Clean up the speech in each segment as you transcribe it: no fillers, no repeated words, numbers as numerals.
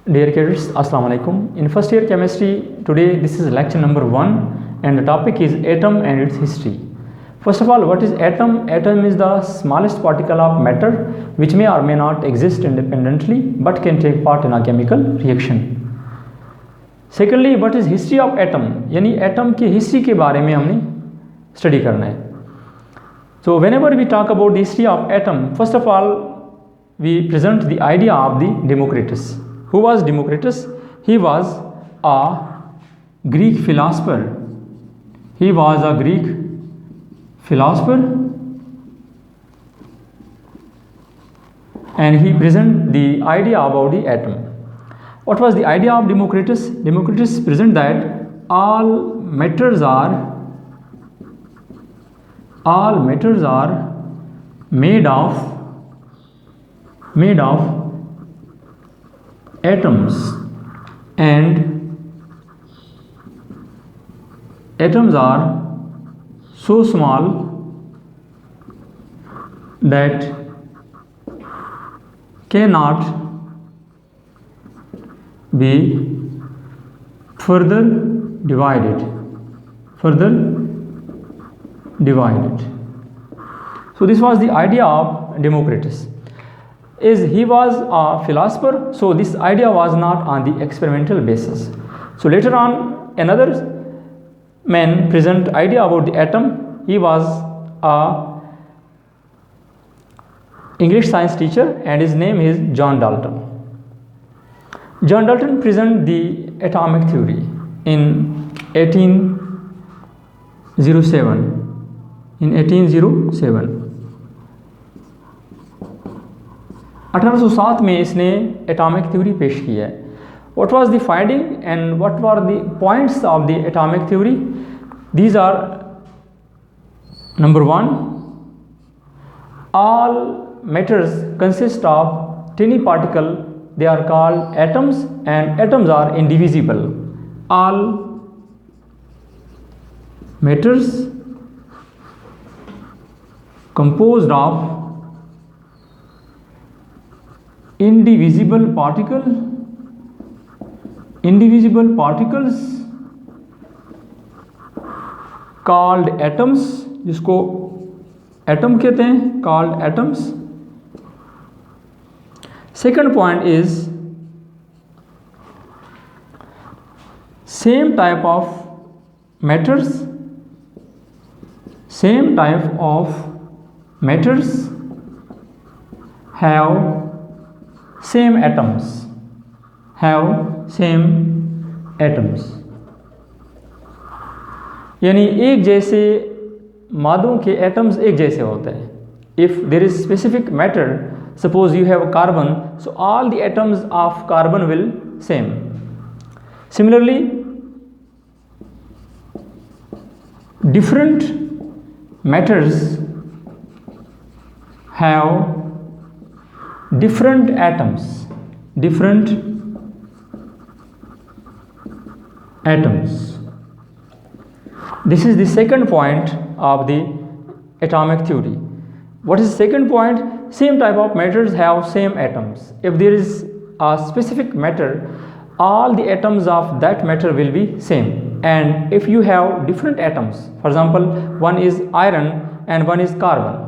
Dear cadets, Assalamu alaikum. In first year chemistry, today this is lecture number 1 and the topic is atom and its history. First of all, what is atom? Atom is the smallest particle of matter which may or may not exist independently but can take part in a chemical reaction. Secondly, what is history of atom? यानी atom की history के बारे में हमने study करना है. So whenever we talk about the history of atom, first of all we present the idea of the Democritus. Who was Democritus? He was a Greek philosopher. He was a Greek philosopher and he presented the idea about the atom. What was the idea of Democritus? Democritus presented that all matters are made of atoms, and atoms are so small that cannot be further divided. So this was the idea of Democritus. As he was a philosopher, so this idea was not on the experimental basis. So later on, another man present idea about the atom. He was a English science teacher and his name is John Dalton. John Dalton present the atomic theory in 1807. 1807 में इसने atomic theory पेश की है. What was the finding and what were the points of the atomic theory? These are: number 1, all matters consist of tiny particle. They are called atoms and atoms are indivisible. All matters composed of indivisible particles called atoms, जिसको atom कहते हैं, called atoms. Second point is same type of matters have same atoms. यानी एक जैसे मादों के atoms एक जैसे होते हैं. If there is specific matter, suppose you have carbon, so all the atoms of carbon will same. Similarly, different matters have different atoms. This is the second point of the atomic theory. What is the second point? Same type of matters have same atoms. If there is a specific matter, all the atoms of that matter will be same. And if you have different atoms, for example, one is iron and one is carbon,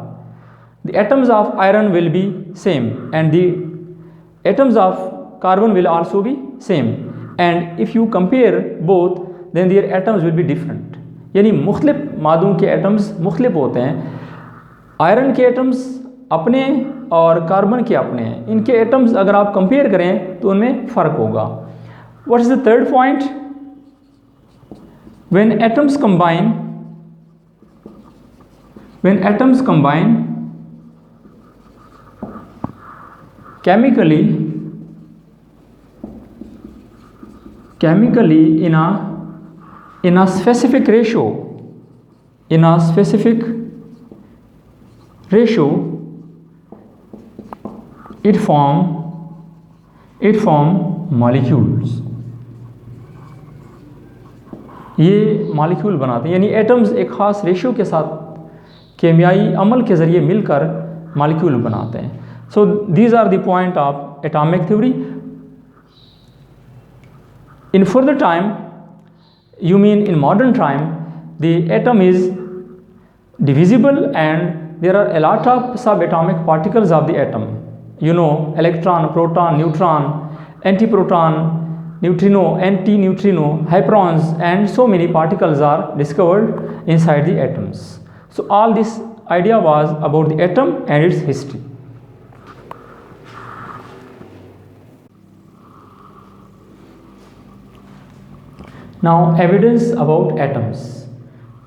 the atoms of iron will be same and the atoms of carbon will also be same. And if you compare both, then their atoms will be different. यानी मुख्तलिफ मादों के atoms मुख्तलिफ होते हैं. Iron के atoms अपने और कार्बन के अपने हैं. इनके एटम्स अगर आप कंपेयर करें तो उनमें फ़र्क होगा. What is the third point? when atoms combine chemically in a specific ratio, it form molecules. ये मॉलिक्यूल बनाते हैं, यानी एटम्स एक ख़ास रेशियो के साथ केमियाई अमल के ज़रिए मिलकर मॉलिक्यूल बनाते हैं. So these are the point of atomic theory. In further time, you mean in modern time, the atom is divisible and there are a lot of subatomic particles of the atom. You know, electron, proton, neutron, antiproton, neutrino, antineutrino, hyperons, and so many particles are discovered inside the atoms. So all this idea was about the atom and its history. Now, evidence about atoms.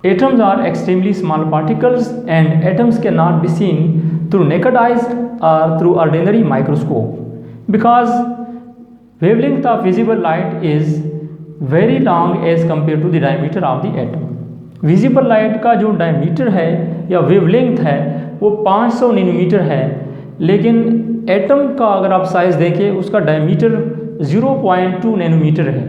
Atoms are extremely small particles and atoms cannot be seen through naked eyes or through ordinary microscope because wavelength of visible light is very long as compared to the diameter of the atom. Visible light का जो diameter है या wavelength है वो 500 nanometre है, लेकिन atom का अगर आप साइज़ देखें उसका डायमीटर 0.2 नैनोमीटर है।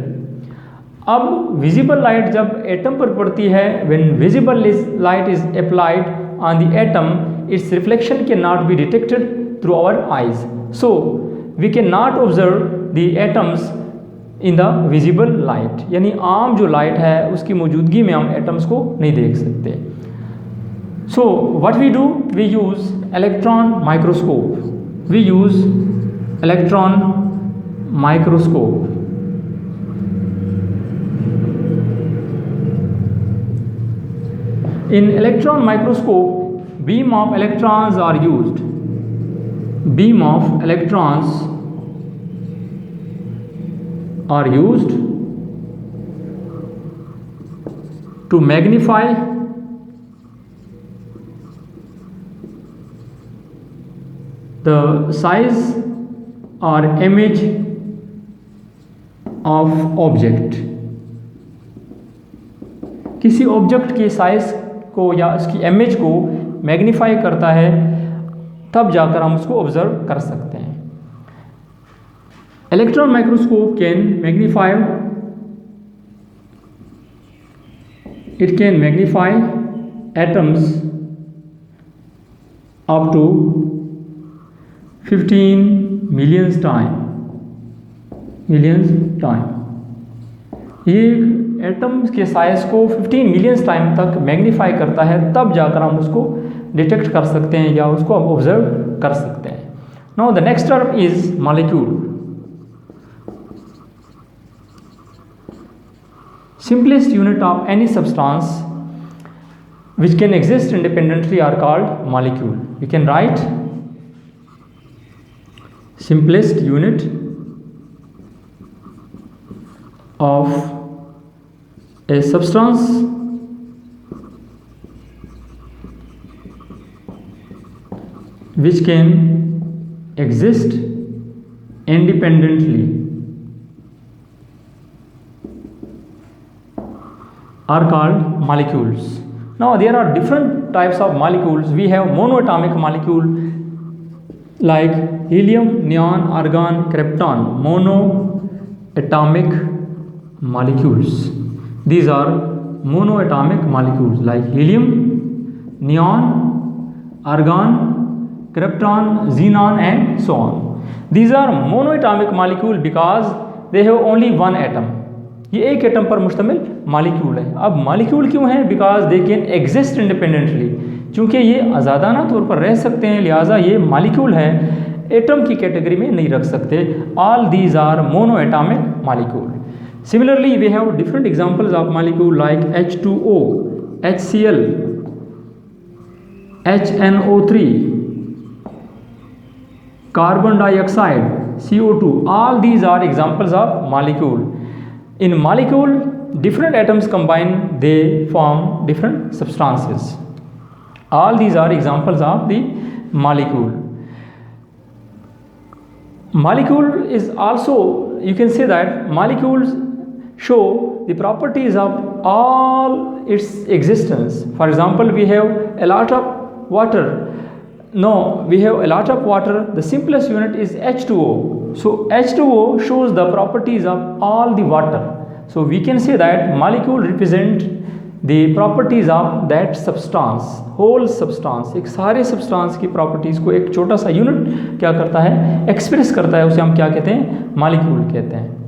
अब विजिबल लाइट जब एटम पर पड़ती है, when visible light is applied on the atom, its reflection can not be detected through our eyes, so we can not observe the atoms in the visible light, यानी आम जो light है उसकी मौजूदगी में हम एटम्स को नहीं देख सकते। So what we do, we use electron microscope, we use electron microscope. In electron microscope, beam of electrons are used. Beam of electrons are used to magnify the size or image of object. किसी object की size को या उसकी image को magnify करता है, तब जाकर हम उसको ऑब्जर्व कर सकते हैं। Electron microscope can magnify, it can magnify atoms up to 15 millions time. ये एटम्स के साइज को 15 मिलियंस टाइम तक मैग्नीफाई करता है, तब जाकर हम उसको डिटेक्ट कर सकते हैं या उसको हम ऑब्जर्व कर सकते हैं। Now the next term is molecule. Simplest unit of any substance which can exist independently are called molecule. You can write simplest unit of a substance which can exist independently are called molecules. Now there are different types of molecules. We have monoatomic molecule like helium, neon, argon, krypton. Monoatomic molecules. These are monoatomic molecules like helium, neon, argon, krypton, xenon and so on. These are monoatomic molecule because they have only one atom. ये एक atom पर मुश्तमिल molecule है। अब molecule क्यों है? Because they can exist independently. चूँकि ये आज़ादाना तौर पर रह सकते हैं, लिहाजा ये मालिक्यूल है, एटम की कैटेगरी में नहीं रख सकते। All these are mono atomic molecule. Similarly we have different examples of molecule like H2O, HCl, HNO3, carbon dioxide, CO2. All these are examples of molecule. In molecule, different atoms combine, they form different substances. All these are examples of the molecule. Molecule is also, you can say that molecules show the properties of all its existence. For example, we have a lot of water. No, we have a lot of water. The simplest unit is H2O. So H2O shows the properties of all the water. So we can say that molecule represent the properties of that substance, whole substance. एक सारे substance की properties को एक छोटा सा unit क्या करता है, express करता है, उसे हम क्या कहते हैं, molecule कहते हैं।